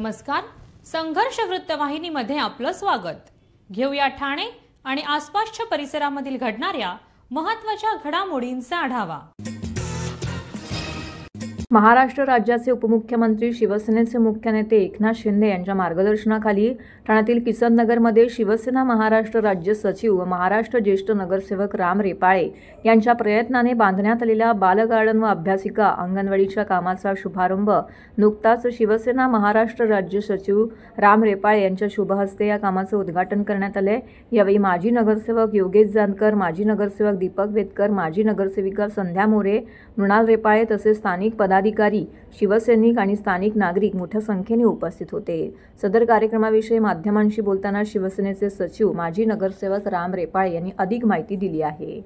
नमस्कार. संघर्ष वृत्तवाहिनीमध्ये आपलं स्वागत. घेऊया ठाणे आणि आसपासच्या परिसरामधील घडणाऱ्या महत्त्वाच्या घडामोडींचा आढावा. महाराष्ट्र राज्याचे उपमुख्यमंत्री शिवसेनेचे मुख्य नेते एकनाथ शिंदे यांच्या मार्गदर्शनाखाली ठाण्यातील किसननगरमध्ये शिवसेना महाराष्ट्र राज्य सचिव व महाराष्ट्र ज्येष्ठ नगरसेवक राम रेपाळे यांच्या प्रयत्नाने बांधण्यात आलेल्या बालगार्डन व अभ्यासिका अंगणवाडीच्या कामाचा शुभारंभ नुकताच शिवसेना महाराष्ट्र राज्य सचिव राम रेपाळे यांच्या शुभहस्ते या कामाचे उद्घाटन करण्यात आले. यावेळी माजी नगरसेवक योगेश जानकर, माजी नगरसेवक दीपक वेदकर, माजी नगरसेविका संध्या मोरे, मृणाल रेपाळे तसेच स्थानिक पदाधिकारी, शिवसैनिक आणि स्थानिक नागरिक मोठ्या संख्येने उपस्थित होते. सदर कार्यक्रमाविषयी माध्यमांशी बोलताना शिवसेनेचे सचिव माजी नगरसेवक राम रेपाळे यांनी अधिक माहिती दिली आहे.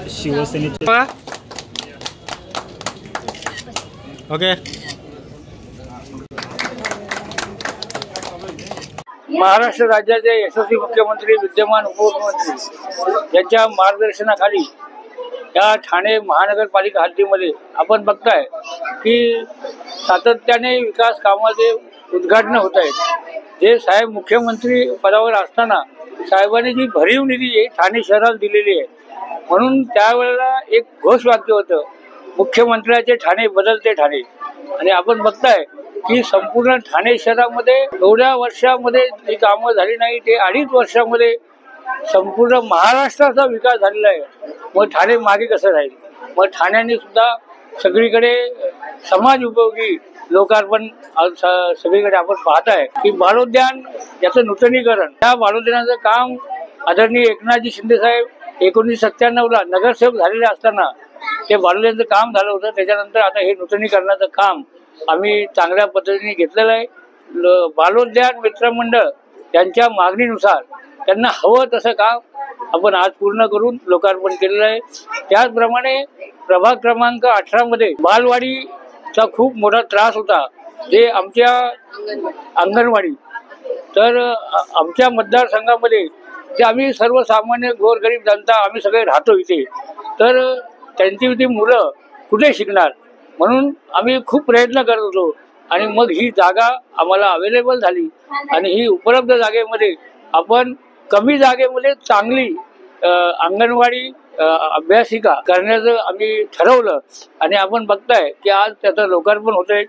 शिवसेनेचे महाराष्ट्र राज्याचे यशस्वी मुख्यमंत्री, विद्यमान उपमुख्यमंत्री यांच्या मार्गदर्शनाखाली या ठाणे महानगरपालिका हद्दीमध्ये आपण बघताय की सातत्याने विकास कामाचे उद्घाटन होत आहेत. जे साहेब मुख्यमंत्री पदावर असताना साहेबांनी जी भरीव निधी ठाणे शहराला दिलेली आहे, म्हणून त्यावेळेला एक घोषवाक्य होतं, मुख्यमंत्र्याचे ठाणे बदलते ठाणे. आणि आपण बघताय की संपूर्ण ठाणे शहरामध्ये एवढ्या वर्षामध्ये जी कामं झाली नाही, ते 2.5 वर्षामध्ये संपूर्ण महाराष्ट्राचा विकास झालेला आहे. मग ठाणे मागे कसं राहील? मग ठाण्याने सुद्धा सगळीकडे समाज उपयोगी लोकार्पण सगळीकडे आपण पाहताय की बालोद्यान याचं नूतनीकरण, त्या बालोद्यानाचं काम आदरणीय एकनाथजी शिंदे साहेब 1997ला नगरसेवक झालेले असताना ते बालोद्यानाचं काम झालं होतं. त्याच्यानंतर आता हे नूतनीकरणाचं काम आम्ही चांगल्या पद्धतीने घेतलेलं आहे. बालोद्यान मित्रमंडळ यांच्या मागणीनुसार त्यांना हवं तसं काम आपण आज पूर्ण करून लोकार्पण केलेलं आहे. त्याचप्रमाणे प्रभाग क्रमांक 18 मध्ये बालवाडीचा खूप मोठा त्रास होता, जे आमच्या अंगणवाडी, तर आमच्या मतदारसंघामध्ये ते आम्ही सर्वसामान्य गोरगरीब जनता आम्ही सगळे राहतो इथे, तर त्यांची ती मुलं कुठे शिकणार, म्हणून आम्ही खूप प्रयत्न करत होतो. आणि मग ही जागा आम्हाला अवेलेबल झाली आणि ही उपलब्ध जागेमध्ये आपण कमी जागेमध्ये चांगली अंगणवाडी अभ्यासिका करण्याचं आम्ही ठरवलं. आणि आपण बघताय की आज त्याचं लोकार्पण होतंय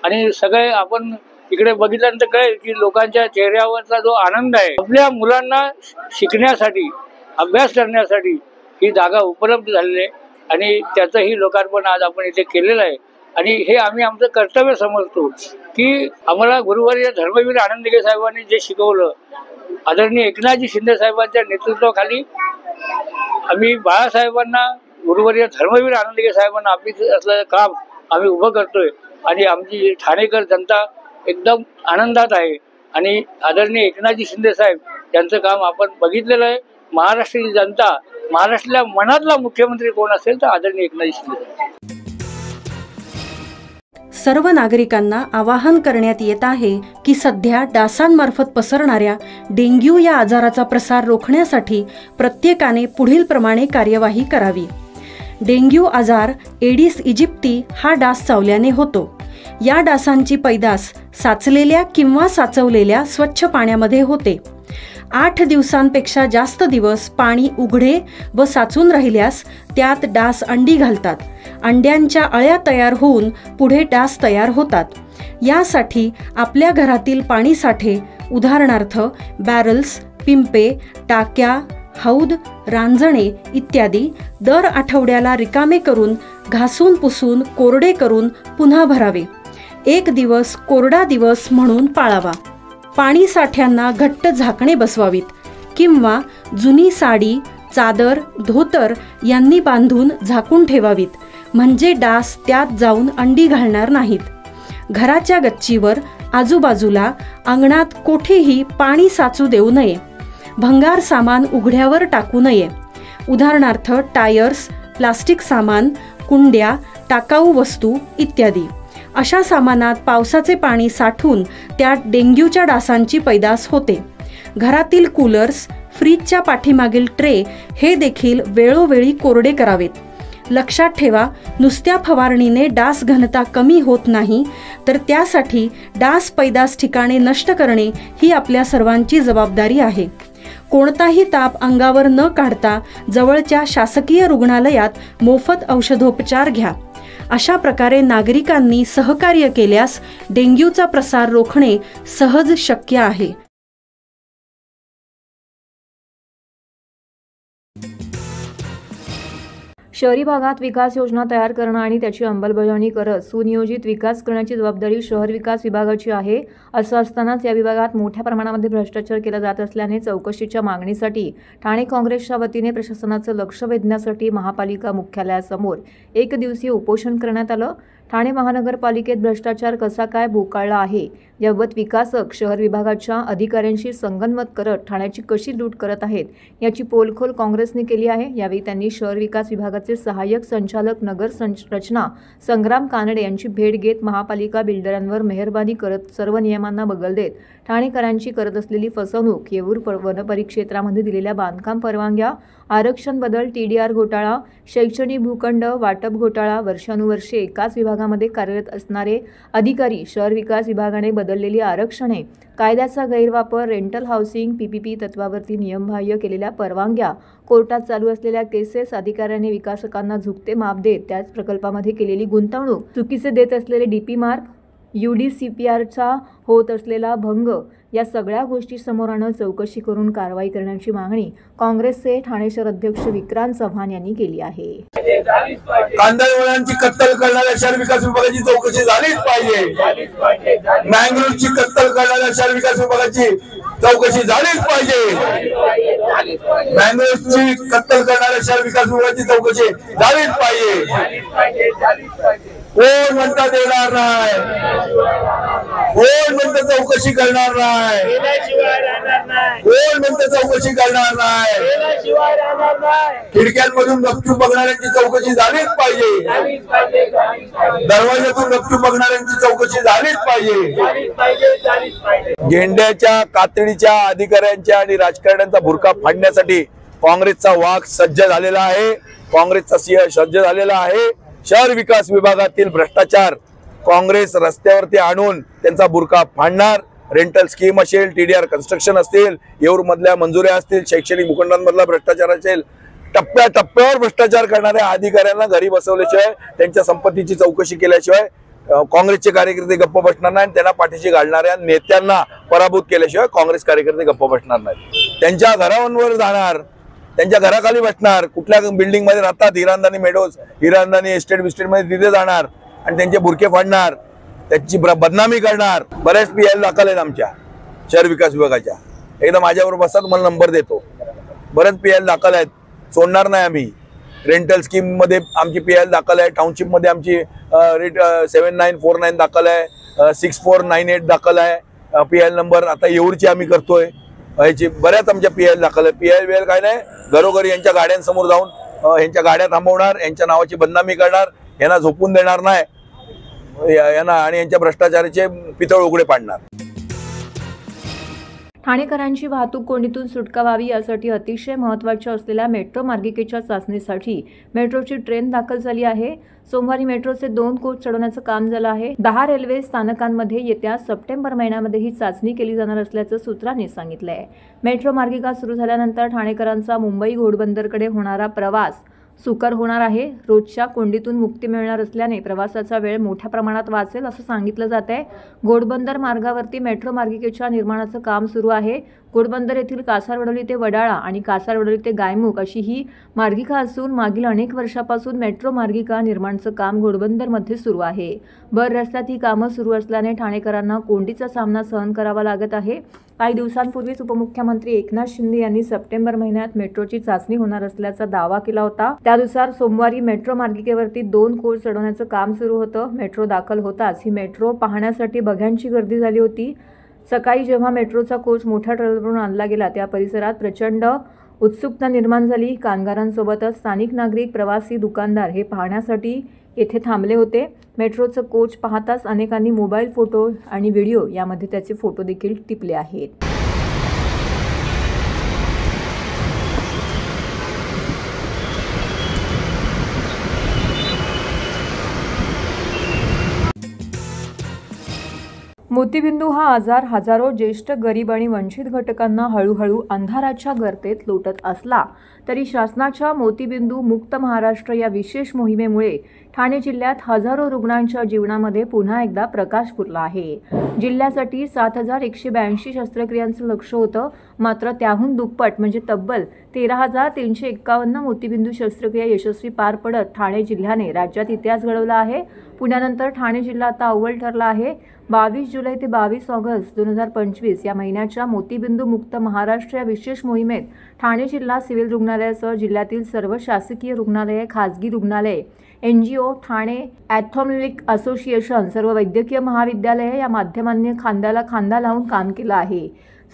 आणि सगळे आपण इकडे बघितल्यानंतर कळेल की लोकांच्या चेहऱ्यावरचा जो आनंद आहे, आपल्या मुलांना शिकण्यासाठी, अभ्यास करण्यासाठी ही जागा उपलब्ध झालेली आहे आणि त्याचंही लोकार्पण आज आपण इथे केलेलं आहे. आणि हे आम्ही आमचं कर्तव्य समजतो की आम्हाला गुरुवर्य धर्मवीर आनंदगे साहेबांनी जे शिकवलं, आदरणीय एकनाथजी शिंदे साहेबांच्या नेतृत्वाखाली आम्ही बाळासाहेबांना, गुरुवर्य धर्मवीर आनंदगे साहेबांना आपली असलेलं काम आम्ही उभं करतोय. आणि आमची ठाणेकर जनता एकदम आनंदात आहे. आणि आदरणीय एकनाथजी शिंदे साहेब यांचं काम आपण बघितलेलं आहे. महाराष्ट्राची जनता, महाराष्ट्राच्या मनातला मुख्यमंत्री कोण असेल तर आदरणीय एकनाथजी शिंदे साहेब. सर्व नागरिकांना आवाहन करण्यात येत आहे की सध्या डासांमार्फत पसरणाऱ्या डेंग्यू या आजाराचा प्रसार रोखण्यासाठी प्रत्येकाने पुढील प्रमाणे कार्यवाही करावी. डेंग्यू आजार एडिस इजिप्ती हा डास चावल्याने होतो. या डासांची पैदास साचलेल्या किंवा साचवलेल्या स्वच्छ पाण्यामध्ये होते. 8 दिवसांपेक्षा जास्त दिवस पाणी उघडे व साचून राहिल्यास त्यात डास अंडी घालतात. अंड्यांच्या अळ्या तयार होऊन पुढे डास तयार होतात. यासाठी आपल्या घरातील पाणीसाठे, उदाहरणार्थ बॅरल्स, पिंपे, टाक्या, हौद, रांजणे इत्यादी दर आठवड्याला रिकामे करून घासून पुसून कोरडे करून पुन्हा भरावे. 1 दिवस कोरडा दिवस म्हणून पाळावा. पाणी साठ्यांना घट्ट झाकणे बसवावीत किंवा जुनी साडी, चादर, धोतर यांनी बांधून झाकून ठेवावीत, म्हणजे डास त्यात जाऊन अंडी घालणार नाहीत. घराच्या गच्चीवर आजूबाजूला अंगणात कोठेही पाणी साचू देऊ नये. भंगार सामान उघड्यावर टाकू नये. उदाहरणार्थ टायर्स, प्लास्टिक सामान, कुंड्या, टाकाऊ वस्तू इत्यादी. अशा सामानात पावसाचे पाणी साठून त्यात डेंग्यूच्या डासांची पैदास होते. घरातील कूलर्स, फ्रीजच्या पाठीमागील ट्रे हे देखील वेळोवेळी कोरडे करावेत. लक्षात ठेवा, नुसत्या फवारणीने डास घनता कमी होत नाही, तर त्यासाठी डास पैदास ठिकाणे नष्ट करणे ही आपल्या सर्वांची जबाबदारी आहे. कोणताही ताप अंगावर न काढता जवळच्या शासकीय रुग्णालयात मोफत औषधोपचार घ्या. अशा प्रकारे नागरिकांनी सहकार्य केल्यास डेंग्यूचा प्रसार रोखणे सहज शक्य आहे. शहरी भागात विकास योजना तयार करणं आणि त्याची अंमलबजावणी करत सुनियोजित विकास करण्याची जबाबदारी शहर विकास विभागाची आहे. असं असतानाच या विभागात मोठ्या प्रमाणामध्ये भ्रष्टाचार केला जात असल्याने चौकशीच्या मागणीसाठी ठाणे काँग्रेसच्या वतीने प्रशासनाचं लक्ष वेधण्यासाठी महापालिका मुख्यालयासमोर एक दिवसीय उपोषण करण्यात आलं. ठाणे महानगरपालिकेत भ्रष्टाचार कसा काय बोकाळला आहे याबाबत विकासक शहर विभागाच्या अधिकाऱ्यांशी संगनमत करत ठाण्याची कशी लूट करत आहेत याची पोलखोल काँग्रेसने केली आहे. यावेळी त्यांनी शहर विकास विभागाचे सहाय्यक संचालक नगर रचना संग्राम कानडे यांची भेट घेत महापालिका बिल्डरांवर मेहरबानी करत सर्व नियमांना बगल देत ठाणेकरांची करत असलेली फसवणूक, येऊर वनपरिक्षेत्रामध्ये दिलेल्या बांधकाम परवानग्या, आरक्षण बदल, TDR घोटाळा, शैक्षणिक भूखंड वाटप घोटाळा, वर्षानुवर्षे एकाच विभागामध्ये कार्यरत असणारे अधिकारी, शहर विकास विभागाने बदललेली आरक्षणे, कायद्याचा गैरवापर, रेंटल हाऊसिंग, PPP तत्वावरती नियमबाह्य केलेल्या परवानग्या, कोर्टात चालू असलेल्या केसेस, अधिकाऱ्यांनी विकासकांना झुकते माप देत त्याच प्रकल्पामध्ये केलेली गुंतवणूक, चुकीचे देत असलेले DP मार्क, UDCPRचा होत असलेला भंग या सगळ्या गोष्टी समोर आणत चौकशी करून कारवाई करण्याची मागणी काँग्रेसचे ठाणे शहर अध्यक्ष विक्रांत चव्हाण यांनी केली आहे. कांदळवनांची कत्तल करणाऱ्या शहर विकास विभागाची चौकशी झालीच पाहिजे. मँगलोरची कत्तल करणाऱ्या शहर विकास विभागाची चौकशी झालीच पाहिजे. मँगलोरची कत्तल करणाऱ्या शहर विकास विभागाची चौकशी झालीच पाहिजे. कोण म्हणता देणार नाही, कोण म्हणतं चौकशी करणार नाही, कोण म्हणतं चौकशी करणार नाही. खिडक्यांमधून गपचूप बघणाऱ्यांची चौकशी झालीच पाहिजे. दरवाजातून गपचूप बघणाऱ्यांची चौकशी झालीच पाहिजे. गेंड्याच्या कातडीच्या अधिकाऱ्यांच्या आणि राजकारण्यांचा भुरका फाडण्यासाठी काँग्रेसचा वाघ सज्ज झालेला आहे. काँग्रेसचा सिंह सज्ज झालेला आहे. शहर विकास विभागातील भ्रष्टाचार काँग्रेस रस्त्यावरती आणून त्यांचा बुरका फाडणार. रेंटल स्कीम असेल, TDR कन्स्ट्रक्शन असतील, येऊर मधल्या मंजुऱ्या असतील, शैक्षणिक भूखंडांमधला भ्रष्टाचार असेल, टप्प्याटप्प्यावर भ्रष्टाचार करणाऱ्या अधिकाऱ्यांना घरी बसवल्याशिवाय, त्यांच्या संपत्तीची चौकशी केल्याशिवाय काँग्रेसचे कार्यकर्ते गप्प बसणार नाही. त्यांना पाठीशी घालणाऱ्या नेत्यांना पराभूत केल्याशिवाय काँग्रेस कार्यकर्ते गप्प बसणार नाही. त्यांच्या घरांवर जाणार, त्यांच्या घराखाली बसणार, कुठल्या बिल्डिंग मध्ये राहतात, हिरांदानी मेडोज, हिरांदानी एस्टेट बिस्टेट मध्ये तिथे जाणार आणि त्यांचे बुरके फाडणार, त्याची बदनामी करणार. बऱ्याच PL दाखल आहेत आमच्या शहर विकास विभागाच्या. एकदा माझ्यावर बसतात, मला नंबर देतो. बरेच PL दाखल आहेत, सोडणार नाही आम्ही. रेंटल स्कीम मध्ये आमची PL दाखल आहे, टाउनशिप मध्ये आमची 7949 दाखल आहे, 6498 दाखल आहे PL नंबर. आता येऊरची आम्ही करतोय, याची बऱ्याच आमच्या PL दाखल आहे. PL काय नाही, घरोघरी यांच्या गाड्यांसमोर जाऊन यांच्या गाड्या थांबवणार, यांच्या नावाची बदनामी करणार, यांना झोपून देणार नाही यांना आणि यांच्या भ्रष्टाचाराचे पितळ उघडे पाडणार. ठाणेकरांची वाहतूक कोंडीतून सुटका व्हावी यासाठी अतिशय महत्त्वाच्या असलेल्या मेट्रो मार्गिकेच्या चाचणीसाठी मेट्रोची ट्रेन दाखल झाली आहे. सोमवारी मेट्रोचे 2 कोच चढवण्याचं काम झालं आहे. 10 रेल्वे स्थानकांमध्ये येत्या सप्टेंबर महिन्यामध्ये ही चाचणी केली जाणार असल्याचं सूत्रांनी सांगितलंय. मेट्रो मार्गिका सुरू झाल्यानंतर ठाणेकरांचा मुंबई घोडबंदरकडे होणारा प्रवास सुकर होणार आहे. रोजच्या कोंडीतून मुक्ती मिळणार असल्याने प्रवासाचा वेळ मोठ्या प्रमाणात वाचेल असं सांगितलं जात आहे. घोडबंदर मार्गावरती मेट्रो मार्गिकेच्या निर्माणाचं काम सुरू आहे. घोडबंदर येथील कासारवडोली ते वडाळा आणि कासारवडोली ते गायमुख अशी ही मार्गिका असून मागील अनेक वर्षापासून मेट्रो मार्गिका निर्माणाचं काम घोडबंदरमध्ये सुरू आहे. भर रस्त्यात ही कामं सुरू असल्याने ठाणेकरांना कोंडीचा सामना सहन करावा लागत आहे. काही दिवसांपूर्वीच उपमुख्यमंत्री एकनाथ शिंदे यांनी सप्टेंबर महिन्यात मेट्रोची चाचणी होणार असल्याचा दावा केला होता. त्यानुसार सोमवारी मेट्रो मार्गिकेवरती 2 कोच चढवण्याचं काम सुरू होतं. मेट्रो दाखल होताच ही मेट्रो पाहण्यासाठी बघ्यांची गर्दी झाली होती. सकाळी जेव्हा मेट्रोचा कोच मोठ्या ट्रॅव्हलरवरून आणला गेला त्या परिसरात प्रचंड उत्सुकता निर्माण झाली. कामगारांसोबतच स्थानिक नागरिक, प्रवासी, दुकानदार हे पाहण्यासाठी येथे थांबले होते. मेट्रोचं कोच पाहताच अनेकांनी मोबाईल फोटो आणि व्हिडिओ यामध्ये त्याचे फोटो देखील टिपले आहेत. मोतीबिंदू हा आजार हजारो ज्येष्ठ, गरीब आणि वंचित घटकांना हळूहळू अंधाराच्या गर्तेत लोटत असला तरी शासनाच्या मोतीबिंदू मुक्त महाराष्ट्र या विशेष मोहिमेमुळे ठाणे जिल्ह्यात हजारो रुग्णांच्या जीवनामध्ये पुन्हा एकदा प्रकाश फुटला आहे. जिल्ह्यासाठी 7,182 शस्त्रक्रियांचं लक्ष्य होतं. मात्र त्याहून दुप्पट म्हणजे तब्बल 13,351 मोतीबिंदू शस्त्रक्रिया यशस्वी पार पडत ठाणे जिल्ह्याने राज्यात इतिहास घडवला आहे. पुण्यानंतर ठाणे जिल्हा आता अव्वल ठरला आहे. 22 जुलै ते 22 ऑगस्ट 2025 या महिन्याच्या मोतीबिंदू मुक्त महाराष्ट्र या विशेष मोहिमेत ठाणे जिल्हा सिव्हिल रुग्णालयासह जिल्ह्यातील सर्व शासकीय रुग्णालये, खासगी रुग्णालये, NGO, ठाणे ॲथलेटिक असोसिएशन, सर्व वैद्यकीय महाविद्यालये या माध्यमांनी खांद्याला खांदा लावून काम केलं आहे.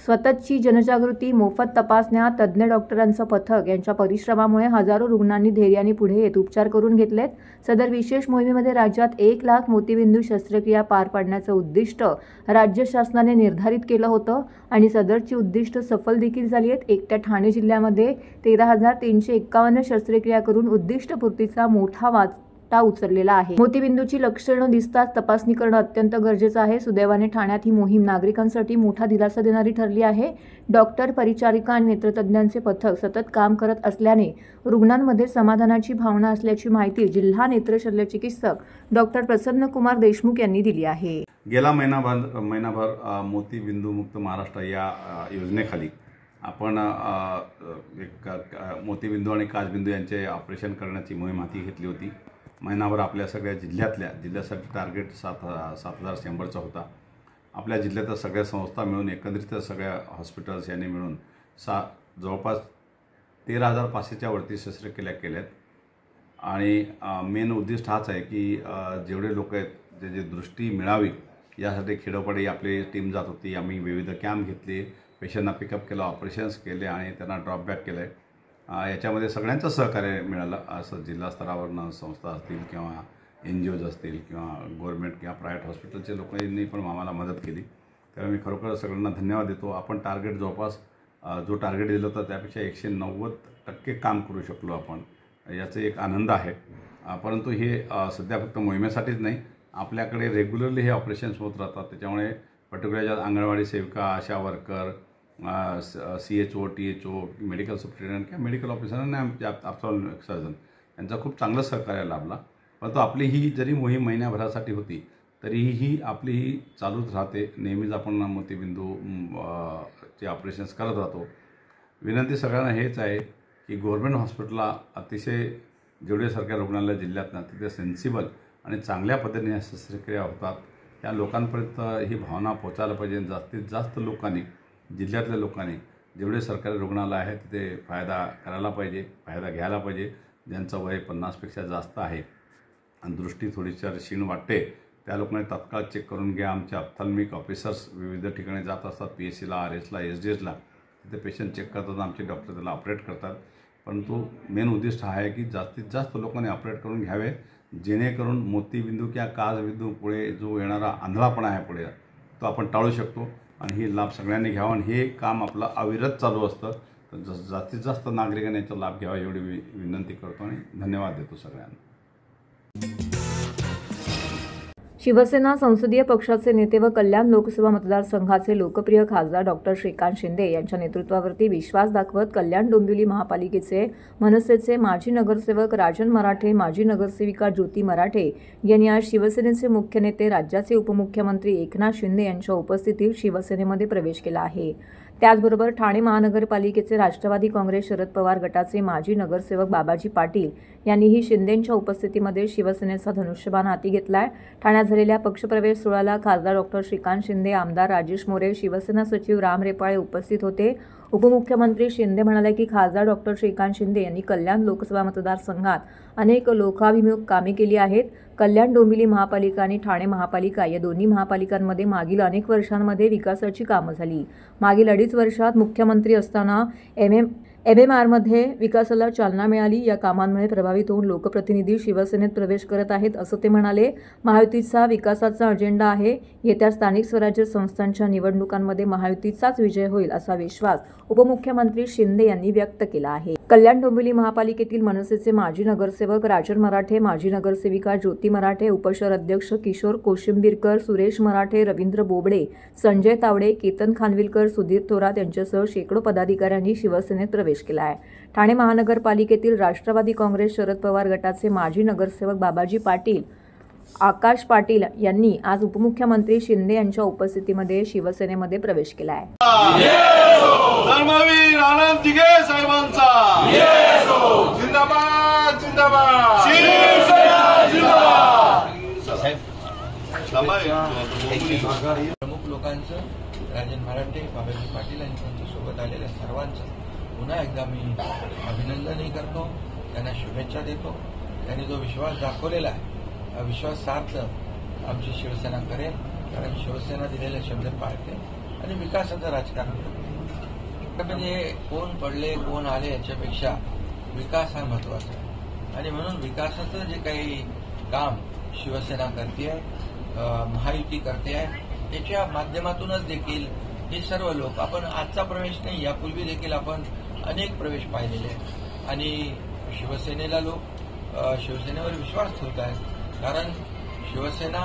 स्वतःची जनजागृती, मोफत तपासण्या, तज्ज्ञ डॉक्टरांचं पथक यांच्या परिश्रमामुळे हजारो रुग्णांनी धैर्याने पुढे येत उपचार करून घेतलेत. सदर विशेष मोहिमेमध्ये राज्यात 1 लाख मोतीबिंदू शस्त्रक्रिया पार पाडण्याचं उद्दिष्ट राज्य शासनाने निर्धारित केलं होतं आणि सदरची उद्दिष्ट सफल देखील झाली आहेत. एकट्या ठाणे जिल्ह्यामध्ये 13,351 शस्त्रक्रिया करून उद्दिष्टपूर्तीचा मोठा वाटा उचललेला आहे. मोतीबिंदूची लक्षणं दिसताच तपासणी करणं अत्यंत गरजेचं आहे. सुदैवाने ठाण्यात ही मोहीम नागरिकांसाठी मोठा दिलासा देणारी ठरली आहे. डॉक्टर, परिचारिका आणि नेत्रतज्ञांचे पथक सतत काम करत असल्याने रुग्णांमध्ये समाधानाची भावना असल्याची माहिती जिल्हा नेत्र शल्यचिकित्सक डॉक्टर प्रसन्न कुमार देशमुख यांनी दिली आहे. गेला महिनाभर मोतीबिंदू मुक्त महाराष्ट्र या योजनेखाली आपण एक मोतीबिंदू आणि काचबिंदू यांचे ऑपरेशन करण्याची मोहीम हाती घेतली होती. महिनाभर आपल्या सगळ्या जिल्ह्यासाठी टार्गेट 7,100चा होता. आपल्या जिल्ह्यातल्या सगळ्या संस्था मिळून एकंदरीत सगळ्या हॉस्पिटल्स यांनी मिळून जवळपास 13,500च्या वरती शस्त्रक्रिया केल्यात. आणि मेन उद्दिष्ट हाच आहे की जेवढे लोक आहेत जे दृष्टी मिळावी यासाठी खेडोपाडी आपली टीम जात होती. आम्ही विविध कॅम्प घेतले, पेशंटना पिकअप केलं, ऑपरेशन्स केले आणि त्यांना ड्रॉपबॅक केलं आहे. याच्यामध्ये सगळ्यांचं सहकार्य मिळालं. असं जिल्हा स्तरावरनं संस्था असतील किंवा NGOज असतील किंवा गव्हर्नमेंट किंवा प्रायव्हेट हॉस्पिटलचे लोकांनी पण आम्हाला मदत केली. त्यामुळे मी खरोखर सगळ्यांना धन्यवाद देतो. आपण टार्गेट जवळपास जो टार्गेट दिलं होतं त्यापेक्षा 190% काम करू शकलो आपण. याचा एक आनंद आहे. परंतु हे सध्या फक्त मोहिमेसाठीच नाही, आपल्याकडे रेग्युलरली हे ऑपरेशन्स होत राहतात. त्याच्यामुळे पर्टिक्युलर ज्या अंगणवाडी सेविका, ASHA worker, CHO, THO, medical superintendent किंवा मेडिकल ऑफिसर आणि ऑप्थॉल्मिक सर्जन यांचा खूप चांगलं सहकार्य लाभला. परंतु आपली ही जरी मोहीम महिन्याभरासाठी होती तरीही आपली ही चालूच राहते. नेहमीच आपण मोतीबिंदू चे ऑपरेशन्स करत राहतो. विनंती सगळ्यांना हेच आहे की गव्हर्नमेंट हॉस्पिटलला अतिशय जेवढे सरकारी रुग्णालय जिल्ह्यात ना तिथे सेन्सिबल आणि चांगल्या पद्धतीने शस्त्रक्रिया होतात. त्या लोकांपर्यंत ही भावना पोचायला पाहिजे. जास्तीत जास्त लोकांनी, जिल्ह्यातल्या लोकांनी जेवढे सरकारी रुग्णालय आहेत तिथे फायदा करायला पाहिजे, फायदा घ्यायला पाहिजे. ज्यांचं वय 50पेक्षा जास्त आहे आणि दृष्टी थोडीशी क्षीण वाटते त्या लोकांनी तात्काळ चेक करून घ्या. आमचे ऑप्थॉल्मिक ऑफिसर्स विविध ठिकाणी जात असतात, PSCला, RSला, SDSला. तिथे पेशंट चेक करतात, आमचे डॉक्टर त्याला ऑपरेट करतात. परंतु मेन उद्दिष्ट हा आहे की जास्तीत जास्त लोकांनी ऑपरेट करून घ्यावे, जेणेकरून मोतीबिंदू किंवा काचबिंदू पुढे जो येणारा आंधळापणा आहे पुढे तो आपण टाळू शकतो. आणि हे लाभ सगळ्यांनी घ्यावा. आणि हे काम आपलं अविरत चालू असतं. तर जास्तीत जास्त नागरिकांनी याचा लाभ घ्यावा एवढी विनंती करतो आणि धन्यवाद देतो सगळ्यांना. शिवसेना संसदीय पक्षाचे नेते व कल्याण लोकसभा मतदारसंघाचे लोकप्रिय खासदार डॉक्टर श्रीकांत शिंदे यांच्या नेतृत्वावरती विश्वास दाखवत कल्याण डोंबिवली महापालिकेचे मनसेचे माजी नगरसेवक राजन मराठे, माजी नगरसेविका ज्योती मराठे यांनी आज शिवसेनेचे मुख्य नेते राज्याचे उपमुख्यमंत्री एकनाथ शिंदे यांच्या उपस्थितीत शिवसेनेमध्ये प्रवेश केला आहे. त्याचबरोबर ठाणे महानगरपालिकेचे राष्ट्रवादी काँग्रेस शरद पवार गटाचे माजी नगरसेवक बाबाजी पाटील यांनीही शिंदेंच्या उपस्थितीमध्ये शिवसेनेचा धनुष्यबाण हाती घेतलाय। ठाण्यात झालेल्या पक्षप्रवेश सोहळ्याला खासदार डॉक्टर श्रीकांत शिंदे, आमदार राजेश मोरे, शिवसेना सचिव राम रेपाळे उपस्थित होते। उपमुख्यमंत्री शिंदे म्हणाले की खासदार डॉक्टर श्रीकांत शिंदे यांनी कल्याण लोकसभा मतदारसंघात अनेक लोकाभिमुख कामे केली आहेत। कल्याण डोंबिवली महापालिका आणि ठाणे महापालिका या दोन्ही महापालिकांमध्ये मागील अनेक वर्षांमध्ये विकासाची कामं झाली। मागील 2.5 वर्षात मुख्यमंत्री असताना MMRमध्ये विकासाला चालना मिळाली। या कामांमुळे प्रभावित होऊन लोकप्रतिनिधी शिवसेनेत प्रवेश करत आहेत असं ते म्हणाले। महायुतीचा विकासाचा अजेंडा आहे। येत्या स्थानिक स्वराज्य संस्थांच्या निवडणुकांमध्ये महायुतीचाच विजय होईल असा विश्वास उपमुख्यमंत्री शिंदे यांनी व्यक्त केला आहे। कल्याण डोंबिवली महापालिकेतील मनसेचे माजी नगरसेवक राजन मराठे, माजी नगरसेविका ज्योती मराठे, उपशहर अध्यक्ष किशोर कोशिंबीरकर, सुरेश मराठे, रवींद्र बोबडे, संजय तावडे, केतन खानविलकर, सुधीर थोरात यांच्यासह शेकडो पदाधिकाऱ्यांनी शिवसेनेत प्रवेश केला आहे। ठाणे महानगरपालिकेतील राष्ट्रवादी काँग्रेस शरद पवार गटाचे माजी नगरसेवक बाबाजी पाटील, आकाश पाटील यांनी आज उपमुख्यमंत्री शिंदे यांच्या उपस्थितीमध्ये शिवसेनेमध्ये प्रवेश केला आहे। धर्मवीर आनंद दिघे साहेबांचा जिंदाबाद जिंदाबाद शिवसेना जिंदाबाद। प्रमुख लोकांचं, राजन मराठे, बाबाजी पाटील आणि त्यांच्यासोबत आलेल्या सर्वांचं पुन्हा एकदा मी अभिनंदनही करतो, त्यांना शुभेच्छा देतो। त्यांनी जो विश्वास दाखवलेला आहे, विश्वास सार्थ आमची शिवसेना करेल, कारण शिवसेना दिलेले शब्द पाळते आणि विकासाचं राजकारण करते। म्हणजे कोण पडले कोण आले याच्यापेक्षा विकास हा महत्वाचा आहे आणि म्हणून विकासाचं जे काही काम शिवसेना करते आहे, महायुती करते आहे, त्याच्या माध्यमातूनच देखील हे सर्व लोक, आपण आजचा प्रवेश नाही, यापूर्वी देखील आपण अनेक प्रवेश पाहिलेले आहेत आणि शिवसेनेला लोक शिवसेनेवर विश्वास ठेवत आहेत, कारण शिवसेना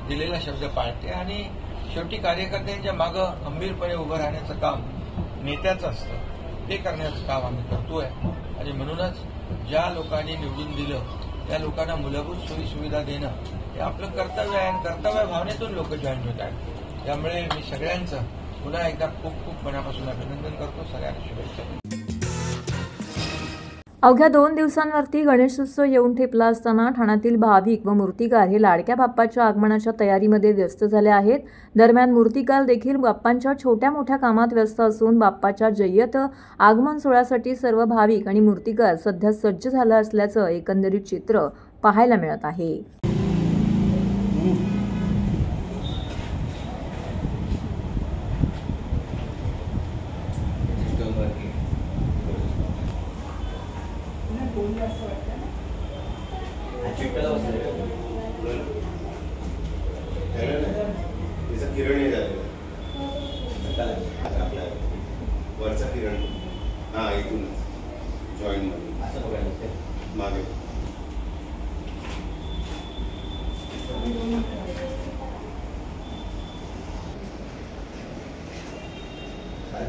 दिलेला शब्द पाळते आणि शेवटी कार्यकर्त्यांच्या मागं खंबीरपणे उभं राहण्याचं काम नेत्याचं असतं, ते करण्याचं काम आम्ही करतोय आणि म्हणूनच ज्या लोकांनी निवडून दिलं त्या लोकांना मूलभूत सोयी सुविधा देणं हे आपलं कर्तव्य आहे आणि कर्तव्य भावनेतून लोक जॉईन होत आहेत। त्यामुळे मी सगळ्यांचं पुन्हा एकदा खूप खूप मनापासून अभिनंदन करतो, सगळ्यांना शुभेच्छा। अवघ्या 2 दिवसांवरती गणेशोत्सव येऊन ठेपला असताना ठाण्यातील भाविक व मूर्तिकार हे लाडक्या बाप्पाच्या आगमनाच्या तयारीमध्ये व्यस्त झाले आहेत। दरम्यान मूर्तिकार देखील बाप्पांच्या छोट्या मोठ्या कामात व्यस्त असून बाप्पाच्या जय्यत आगमन सोहळ्यासाठी सर्व भाविक आणि मूर्तिकार सध्या सज्ज झाला असल्याचं एकंदरीत चित्र पाहायला मिळत आहे। किरण वरचा किरण हा इथूनच जॉईन मध्ये असं बघायला मागे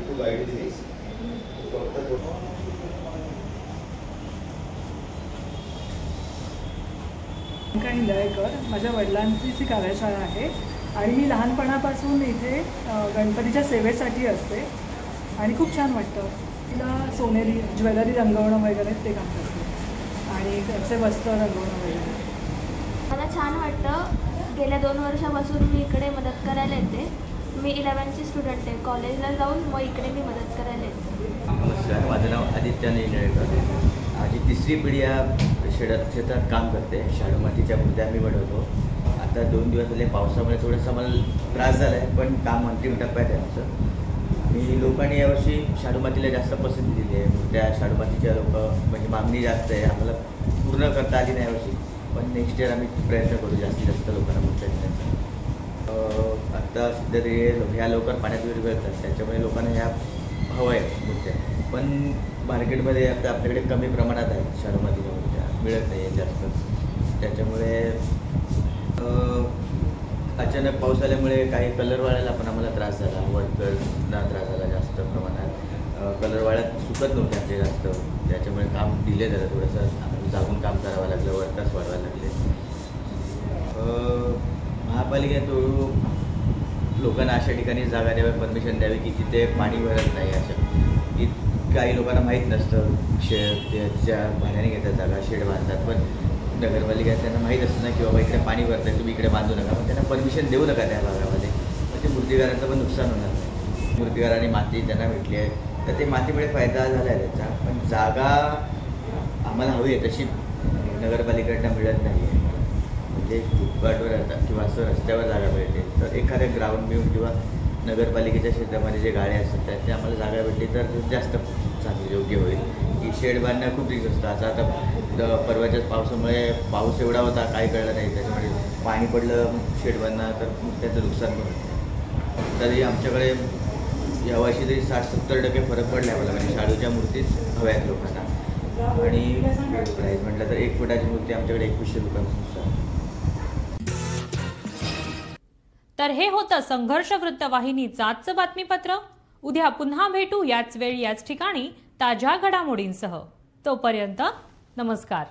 तू गाईड दिलीस इंदळेकर, माझ्या वडिलांची कार्यशाळा आहे आणि मी लहानपणापासून इथे गणपतीच्या सेवेसाठी असते आणि खूप छान वाटतं। तिला सोनेरी ज्वेलरी रंगवणं वगैरे ते काम करते आणि त्याचे वस्त्र रंगवणं वगैरे मला छान वाटतं। गेल्या 2 वर्षापासून मी इकडे मदत करायला येते। मी 11th स्टुडंट आहे, कॉलेजला जाऊन मग इकडे मी मदत करायला येते। नमस्कार, माझं नाव आदित्य इंदळेकर। माझी 3री पिढी या शेतात काम करते। शाडू मातीच्या मूर्त्या आम्ही बनवतो। आता 2 दिवस झाले पावसामुळे थोडासा मला त्रास झाला आहे, पण काम अंतिम टप्प्यात आहे आमचं। आणि लोकांनी यावर्षी शाडू मातीला जास्त पसंती दिली आहे। मूर्त्या शाडू मातीच्या म्हणजे मागणी जास्त आहे, आम्हाला पूर्ण करता आली नाही यावर्षी, पण नेक्स्ट इयर आम्ही प्रयत्न करू जास्तीत जास्त लोकांना मूर्त्या देण्याचा। आत्ता सध्या ते ह्या लवकर पाण्यात विरघळतात, त्याच्यामुळे लोकांना ह्या हवं आहे मूर्त्या, पण मार्केटमध्ये आता आपल्याकडे कमी प्रमाणात आहेत शाडू मातीच्या मूर्त्या, मिळत नाही आहे जास्त। त्याच्यामुळे अचानक पाऊस आल्यामुळे काही कलर वाळायला पण आम्हाला त्रास झाला, वर्कर्सना त्रास झाला जास्त प्रमाणात। कलर वाळ्यात सुकत नव्हते आमचे जास्त, त्याच्यामुळे काम डिले झालं, थोडंसं जागून काम करावं लागलं, वर्कर्स वाढवायला लागले। महापालिकेत लोकांना अशा ठिकाणी जागा द्यावी, परमिशन द्यावी की तिथे पाणी भरत नाही. अशा की काही लोकांना माहीत नसतं, त्या भाड्याने घेतात जागा, शेड बांधतात, पण नगरपालिका त्यांना माहीत असतं ना की बाबा इकडे पाणी भरतं आहे, तुम्ही इकडे बांधू नका, पण त्यांना परमिशन देऊ नका त्या भागामध्ये. पण ते मूर्तिकारांचं पण नुकसान होणार नाही. मूर्तिकारांनी माती त्यांना भेटली आहे, तर ते मातीमुळे फायदा झाला आहे त्याचा. पण जागा आम्हाला हवी आहे तशी नगरपालिकेकडनं मिळत नाही आहे. म्हणजे फुटपाथवर राहतात किंवा असं रस्त्यावर जागा मिळते, तर एखाद्या ग्राउंड मिळून किंवा नगरपालिकेच्या क्षेत्रामध्ये जे गाड्या असतात ते आम्हाला जागा भेटली तर जास्त चांगली योग्य होईल. की शेड बांधणं खूप रिस्क असतं. आता परवाच्याच पावसामुळे पाऊस एवढा होता काही कळलं नाही, त्याच्यामुळे पाणी पडलं शेड बांधणं तर त्याचं नुकसान पण होतं. तरी आमच्याकडे यावर्षी तरी 60-70% फरक पडला आहे मला. म्हणजे शाडूच्या मूर्तीच हव्या आहेत लोकांना. आणि प्राईस म्हटलं तर 1 फुटाची मूर्ती आमच्याकडे 2100 रुपयांपासून. तर हे होतं संघर्ष वृत्तवाहिनीचं आजचं बातमीपत्र. उद्या पुन्हा भेटू याच वेळी याच ठिकाणी ताज्या घडामोडींसह. तोपर्यंत नमस्कार.